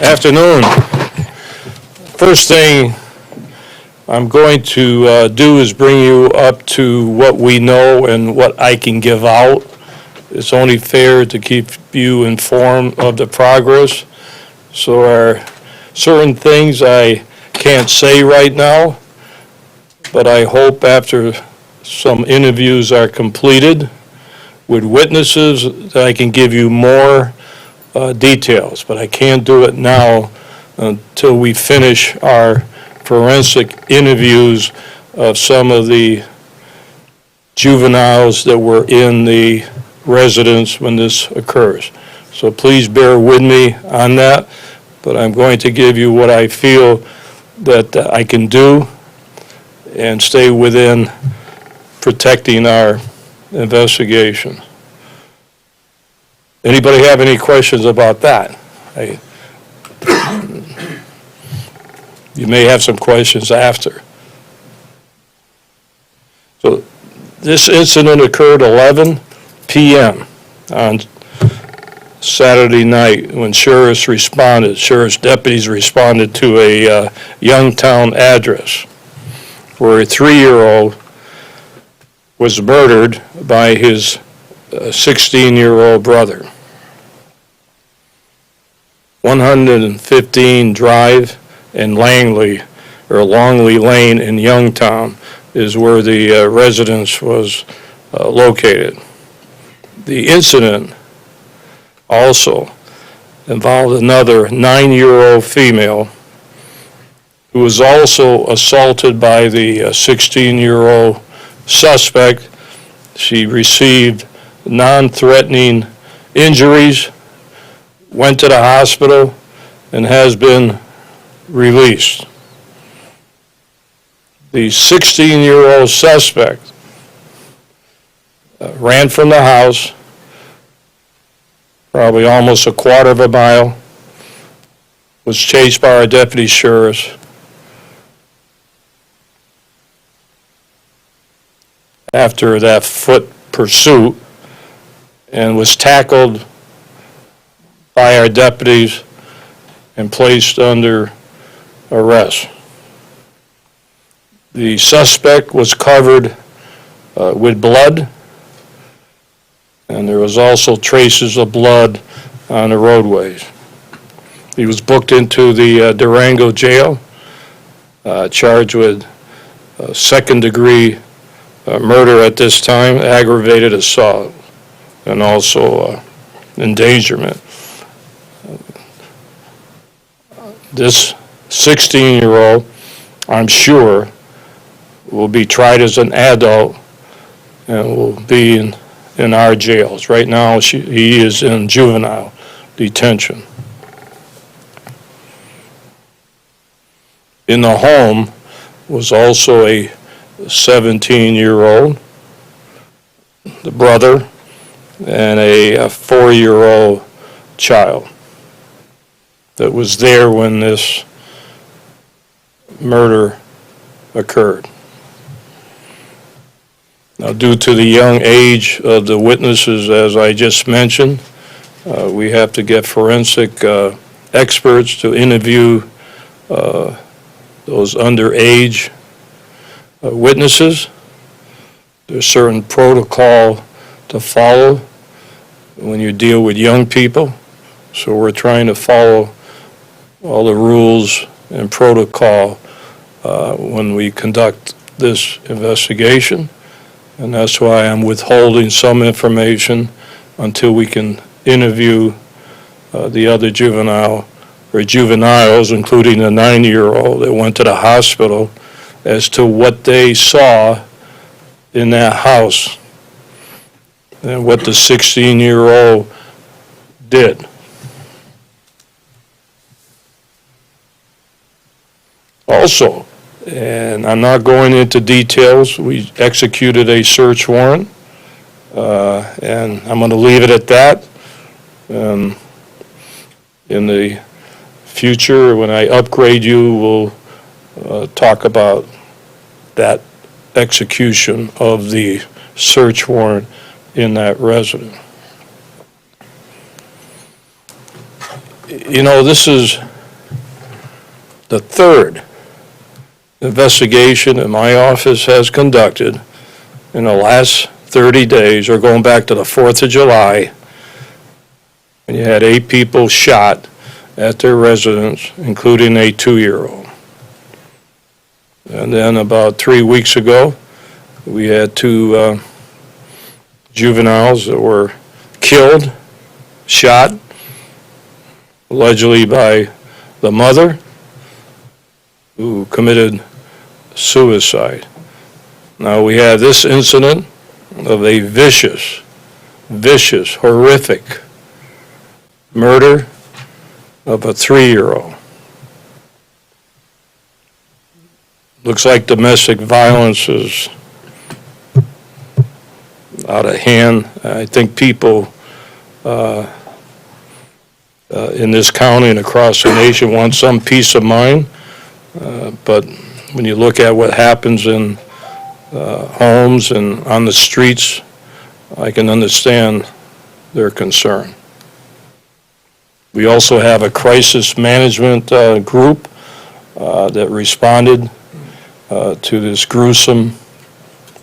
Afternoon. First thing I'm going to do is bring you up to what we know and what I can give out. It's only fair to keep you informed of the progress. So there are certain things I can't say right now, but I hope after some interviews are completed with witnesses that I can give you more details, but I can't do it now until we finish our forensic interviews of some of the juveniles that were in the residence when this occurs. So please bear with me on that, but I'm going to give you what I feel that I can do and stay within protecting our investigation. Anybody have any questions about that? You may have some questions after. So this incident occurred 11 p.m. on Saturday night when sheriff's deputies responded to a Youngtown address where a 3-year-old was murdered by his 16-year-old brother. 115 Drive and Longley Lane in Youngtown is where the residence was located. The incident also involved another 9-year-old female who was also assaulted by the 16-year-old suspect. She received non-threatening injuries, went to the hospital, and has been released. The 16-year-old suspect ran from the house, probably almost a quarter of a mile, was chased by our deputy sheriffs. After that foot pursuit, and was tackled by our deputies and placed under arrest. The suspect was covered with blood, and there was also traces of blood on the roadways. He was booked into the Durango jail, charged with second-degree murder at this time, aggravated assault, and also endangerment. This 16-year-old, I'm sure, will be tried as an adult and will be in our jails. Right now, he is in juvenile detention. In the home was also a 17-year-old, the brother, and a 4-year-old child that was there when this murder occurred. Now, due to the young age of the witnesses, as I just mentioned, we have to get forensic experts to interview those underage witnesses. There's certain protocol to follow when you deal with young people. So we're trying to follow all the rules and protocol when we conduct this investigation. And that's why I'm withholding some information until we can interview the other juveniles, including the 9-year-old that went to the hospital, as to what they saw in that house and what the 16-year-old did. Also, and I'm not going into details, we executed a search warrant, and I'm going to leave it at that. In the future, when I upgrade you, we'll talk about that execution of the search warrant in that residence. You know, this is The third investigation that my office has conducted in the last 30 days, or going back to the 4th of July, when you had 8 people shot at their residence, including a 2-year-old. And then about 3 weeks ago, we had 2 juveniles that were killed, shot, allegedly by the mother, who committed suicide. Now we have this incident of a vicious, horrific murder of a 3-year-old. Looks like domestic violence is out of hand. I think people in this county and across the nation want some peace of mind, but when you look at what happens in homes and on the streets, I can understand their concern. We also have a crisis management group that responded to this gruesome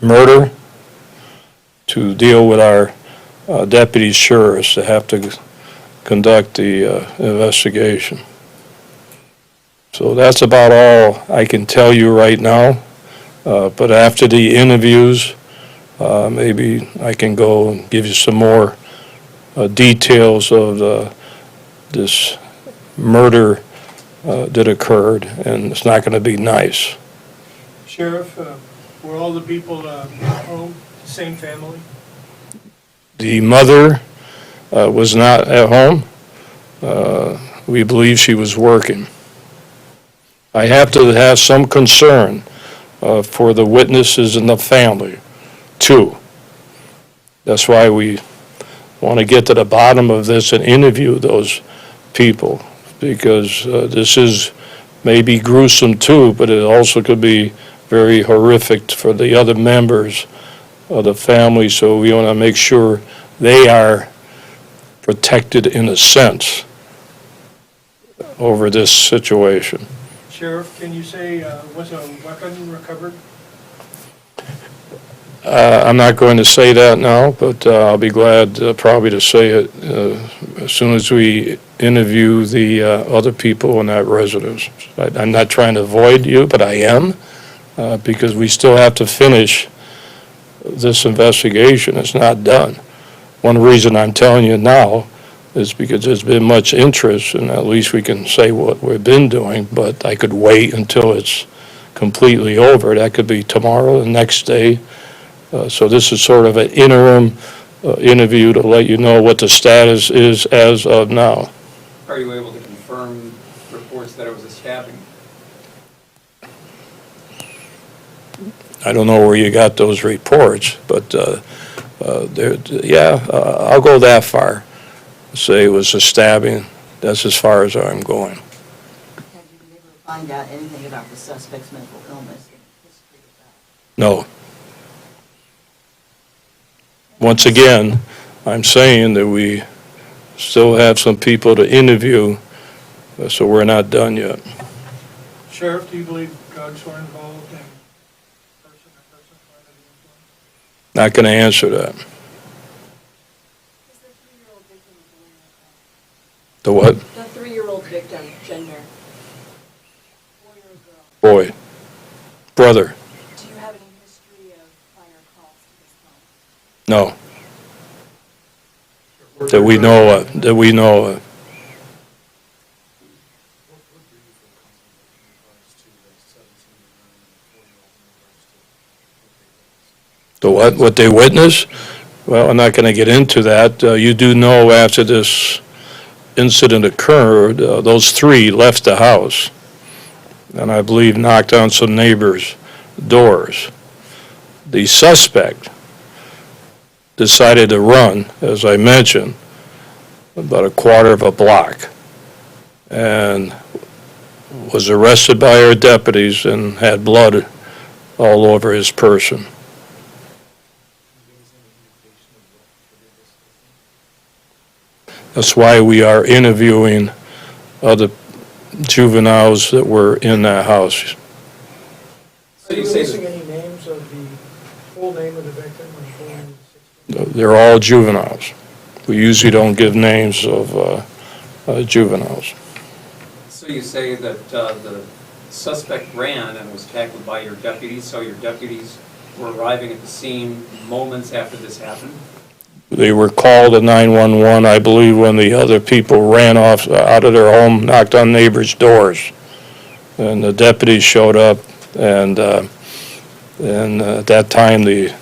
murder to deal with our deputy sheriffs that have to conduct the investigation. So that's about all I can tell you right now. But after the interviews, maybe I can go and give you some more details of this murder that occurred, and it's not going to be nice. Sheriff, were all the people home, same family? The mother was not at home. We believe she was working. I have to have some concern for the witnesses and the family, too. That's why we want to get to the bottom of this and interview those people, because this is maybe gruesome, too, but it also could be very horrific for the other members of the family, so we want to make sure they are protected in a sense over this situation. Sheriff, can you say, was a weapon recovered? I'm not going to say that now, but I'll be glad probably to say it as soon as we interview the other people in that residence. I'm not trying to avoid you, but I am, because we still have to finish this investigation. It's not done. One reason I'm telling you now is because there's been much interest, and at least we can say what we've been doing, but I could wait until it's completely over. That could be tomorrow, the next day. So this is sort of an interim interview to let you know what the status is as of now. Are you able to confirm reports that it was a stabbing? I don't know where you got those reports, but I'll go that far. Say it was a stabbing. That's as far as I'm going. Have you been able to find out anything about the suspect's mental illness and history of that? No. Once again, I'm saying that we still have some people to interview, so we're not done yet. Sheriff, do you believe drugs were involved in person under the influence? Not going to answer that. Is the 3-year-old victim a boy or a girl? The what? The 3-year-old victim, gender. Boy or a girl? Boy. Brother. Do you have any history of prior calls to this home? No. That we know of. That we know of. The what? What they witnessed? Well, I'm not going to get into that. You do know after this incident occurred, those 3 left the house, and I believe knocked on some neighbors' doors. The suspect decided to run, as I mentioned, about a quarter of a block, and was arrested by our deputies and had blood all over his person. That's why we are interviewing other juveniles that were in that house. So Are you you say listing that, any names of the full name of the victim and full name of the 16? They're all juveniles. We usually don't give names of juveniles. so you say that the suspect ran and was tackled by your deputies, so your deputies were arriving at the scene moments after this happened? They were called at 911, I believe, when the other people ran off out of their home, knocked on neighbors' doors. And the deputies showed up, and at that time, the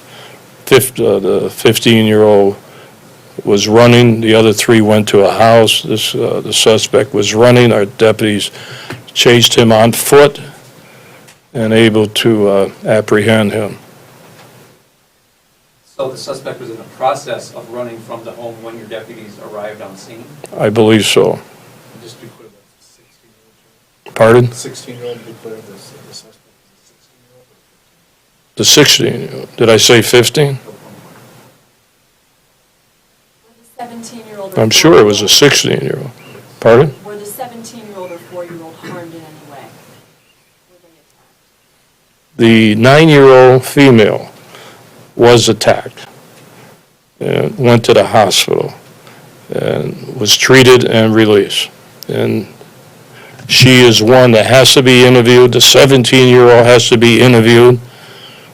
15-year-old was running. The other three went to a house. The suspect was running. Our deputies chased him on foot and able to apprehend him. So the suspect was in the process of running from the home when your deputies arrived on scene? I believe so. Just be clear, that's 16-year-old. Pardon? 16-year-old, be clear, the suspect is a 16-year-old or 15? The 16. Did I say 15? Were the 17-year-old or I'm sure it was a 4-year-old 16-year-old. Pardon? Were the 17-year-old or 4-year-old harmed in any way? Were they attacked? The 9-year-old female was attacked and went to the hospital and was treated and released. And she is one that has to be interviewed. The 17-year-old has to be interviewed.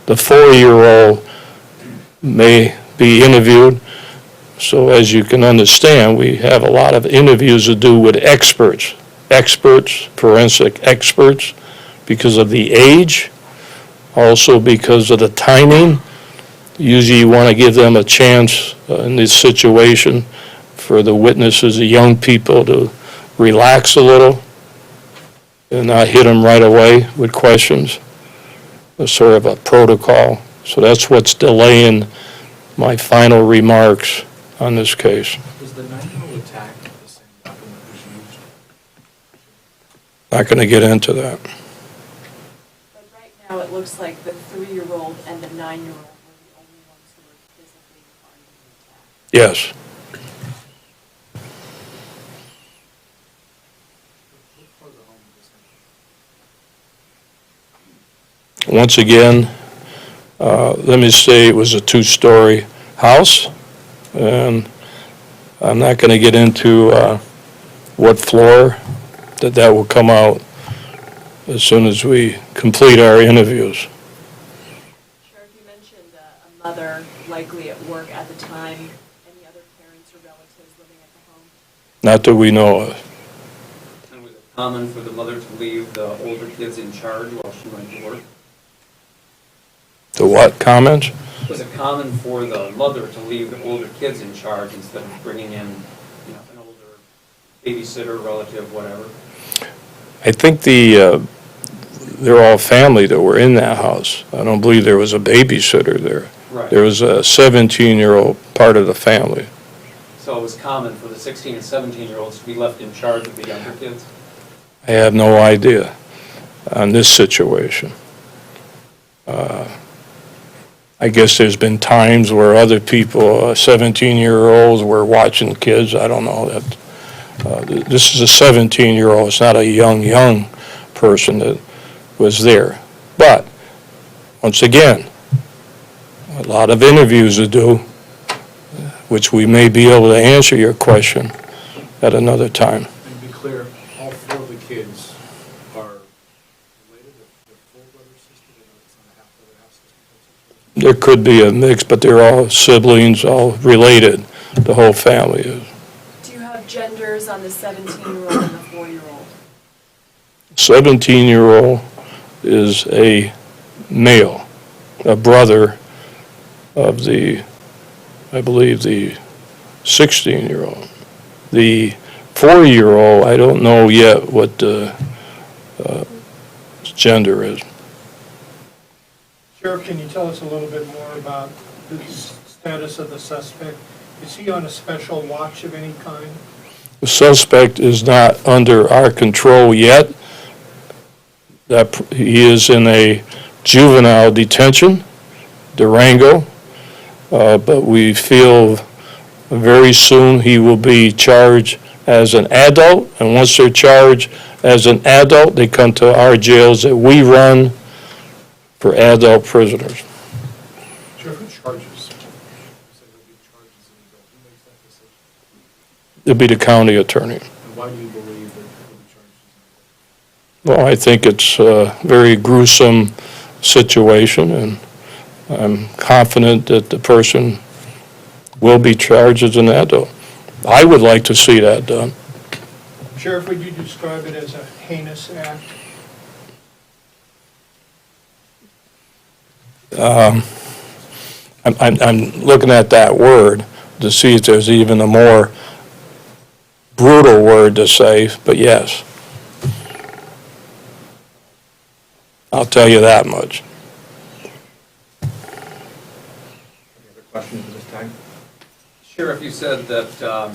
The 4-year-old may be interviewed. So as you can understand, we have a lot of interviews to do with experts, forensic experts, because of the age, also because of the timing. Usually you want to give them a chance in this situation for the witnesses, the young people, to relax a little and not hit them right away with questions. It's sort of a protocol. So that's what's delaying my final remarks on this case. Was the 9-year-old attack the same weapon that was used? Not going to get into that. But right now, it looks like the 3-year-old and the 9-year-old were the only ones who were physically harmed in the attack. Yes. What part of the home was this? Once again, let me say it was a 2-story house, and I'm not going to get into what floor that will come out as soon as we complete our interviews. Sheriff, you mentioned a mother likely at work at the time. Any other parents or relatives living at the home? Not that we know of. And was it common for the mother to leave the older kids in charge while she went to work? The what comments? Was it common for the mother to leave the older kids in charge instead of bringing in, an older babysitter, relative, whatever? I think they're all family that were in that house. I don't believe there was a babysitter there. Right. There was a 17-year-old part of the family. So it was common for the 16 and 17-year-olds to be left in charge of the younger kids? I have no idea on this situation. I guess there's been times where other people, 17-year-olds, were watching kids. I don't know that. This is a 17-year-old. It's not a young person that was there. But, once again, a lot of interviews to do, which we may be able to answer your question at another time. And to be clear, all 4 of the kids are related, they're full brother, sister, they know it's not a half brother, half sister. There could be a mix, but they're all siblings, all related. The whole family is. Do you have genders on the 17-year-old and the 4-year-old? 17-year-old is a male, a brother of I believe, the 16-year-old. The 4-year-old, I don't know yet what the gender is. Sheriff, can you tell us a little bit more about the status of the suspect? Is he on a special watch of any kind? The suspect is not under our control yet. That he is in a juvenile detention, Durango, but we feel very soon he will be charged as an adult, and once they're charged As an adult, they come to our jails that we run for adult prisoners. Sheriff, who charges? You say there'll be charges in the bill. Who makes that decision? It'll be the county attorney. And why do you believe that there'll be charges in the bill? Well, I think it's a very gruesome situation, and I'm confident that the person will be charged as an adult. I would like to see that done. Sheriff, would you describe it as a heinous act? I'm looking at that word to see if there's even a more brutal word to say, but yes. I'll tell you that much. Any other questions at this time? Sheriff, you said that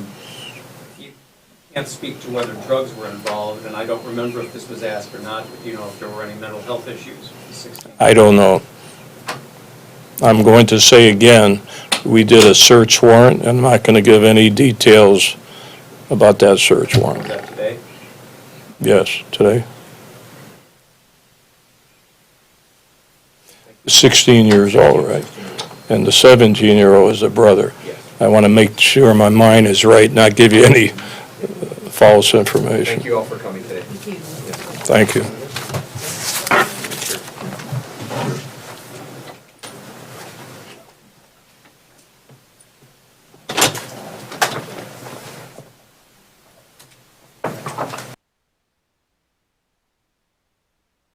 you can't speak to whether drugs were involved, and I don't remember if this was asked or not, but do you know if there were any mental health issues with the 16? I don't know. I'm going to say again, we did a search warrant, and I'm not going to give any details about that search Was warrant. that today? Yes, today. 16 years old, right? And the 17-year-old is a brother. Yes. I want to make sure my mind is right, not give you any false information. Thank you all for coming today. Thank you. Thank you.